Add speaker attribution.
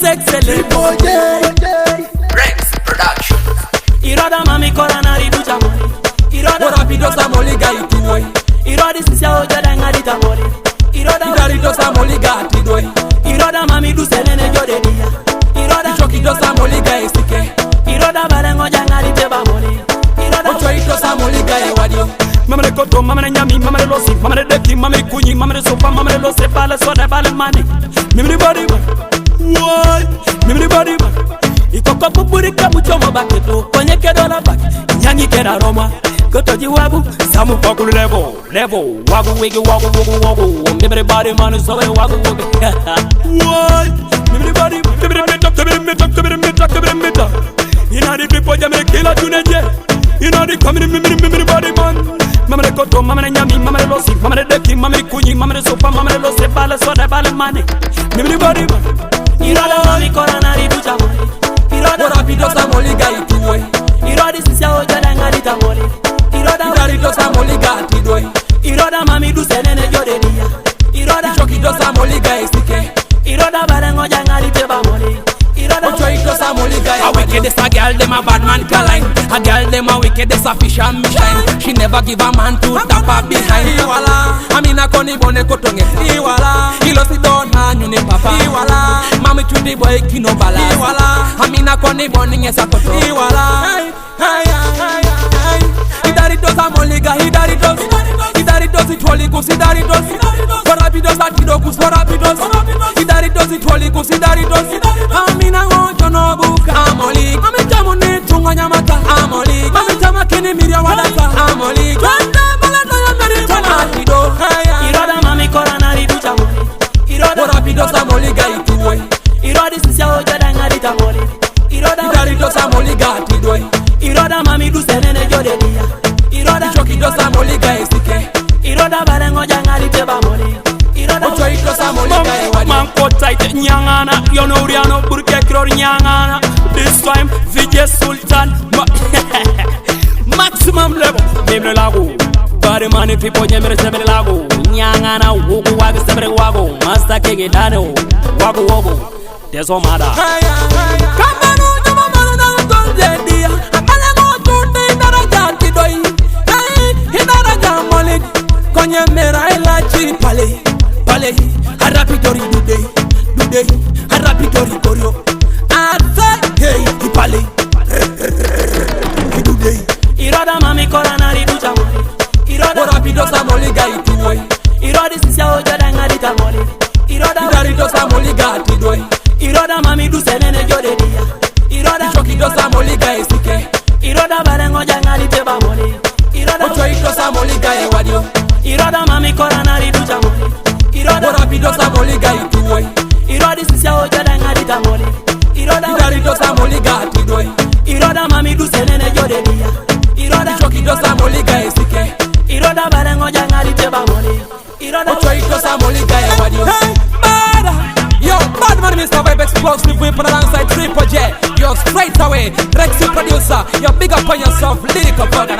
Speaker 1: excellent.
Speaker 2: Rex Production.
Speaker 1: Iroda mami korana ridu jamoli. Iroda
Speaker 3: Rapido Samoliga ituwe.
Speaker 1: Iroda sisia ojada ngadi tamoli. Iroda
Speaker 3: Idarido Samoliga atidwe.
Speaker 1: Iroda mami du selene jode dia. Iroda
Speaker 3: Chokido Samoliga esike.
Speaker 1: Iroda balengo jangari teba moli. Iroda
Speaker 3: Ochoito Samoliga ewadio.
Speaker 1: Mamre koto, mamre nyami, mamre losi, mamre deki, mamre kunyi, mamre sofa, mamre lose, bale soda, bale mani. Mimri body man, why? Mimri body man. Ikoko pupuri kamuchomo baketo, konye kedola bak, nyanyi kera roma. Koto jiwabu, samu fakulu level, wagu wigi, wagu. Mimri body man, so wagu wigi. Why? Mimri body man, mimri meta. Ina di people jamre kila tuneje. You know the coming mimri body man. Mamre koto, mamre nyami, mamre losi, mamre deki, mamre kunyi, mamre sofa, mamre lose, bale soda, bale mani. Mimri body man. Iroda mami korana ridu jamoli. Iroda
Speaker 3: Rapido Samoliga ituwe.
Speaker 1: Iroda sisia ojada ngadi tamoli. Iroda
Speaker 3: Idarido Samoliga atidwe.
Speaker 1: Iroda mami du senene jode dia. Iroda
Speaker 3: Chokido Samoliga esike.
Speaker 1: Iroda balengo jangari teba moli. Iroda
Speaker 3: Ochoito Samoliga
Speaker 2: A wicked is a girl, them a bad man caline. A girl, them a wicked is a fish and me shine. She never give a man to tap her behind. Iwala, Amina koni bone kotonge. Iwala, ilo si don hanyuni papa. Iwala, mami chudi boy kino bala. Iwala, Amina koni bone ngesa koto. Iwala,
Speaker 3: Idarido Samoliga, Idarido itwolikus, Idarido Rapidos atidokus, Rapidos Idarido itwolikus, Idarido Amina ngojo no buka AMOLIG, Amita mone tunga nyamata AMOLIG, Amita makini miria wadata AMOLIG, Kanda balada ya merita atido
Speaker 1: Iroda mami korana ridu jamoli. Iroda
Speaker 3: Rapido Samoliga ituwe.
Speaker 1: Iroda sisia ojada ngadi tamoli. Iroda
Speaker 3: Idarido Samoliga atidwe.
Speaker 1: Iroda mami du senene jode dia. Iroda
Speaker 3: Chokido Samoliga esike.
Speaker 1: Iroda balengo jangari teba moli. Iroda
Speaker 3: Ochoito Samoliga ewadio.
Speaker 1: Manko tight nyangana. You know Riano burke kror nyangana. This time VJ Sultan maximum level. Memle lago. Bari mani people nyemere semere lago. Nyangana wugu wagi semere wago. Master kege dano wago wago. TESO MADA.
Speaker 3: Kamano nyama mano na golde dia. Amala mo tunde idaraja tidoi. Idaraja AMOLIG. Konye mera ela TRIPPLE. Arapitori dude. Arapitori korio. Ate hey TRIPPLE. Dude.
Speaker 1: Iroda mami korana ridu jamoli. Iroda
Speaker 3: Rapido Samoliga ituwe.
Speaker 1: Iroda sisia ojada ngadi tamoli. Iroda
Speaker 3: Idarido Samoliga atidwe.
Speaker 1: Iroda mami du senene jode dia. Iroda
Speaker 3: Chokido Samoliga esike.
Speaker 1: Iroda balengo jangari teba moli. Iroda
Speaker 3: Ochoito Samoliga ewadio.
Speaker 1: Iroda mami korana ridu jamoli. Iroda
Speaker 3: Rapido Samoliga ituwe.
Speaker 1: Iroda sisia ojada ngadi tamoli. Iroda
Speaker 3: Idarido Samoliga atidwe.
Speaker 1: Iroda mami du senene jode dia. Iroda
Speaker 3: Chokido Samoliga esike.
Speaker 1: Iroda balengo jangari teba moli. Iroda
Speaker 3: Ochoito Samoliga ewadio. Hey, MADA! Yo, bad man, Mr. Vibe Explosive VIPA alongside TRIPPLE. Yo, straight away, Rex producer. Yo, big up on yourself, lyrical burger.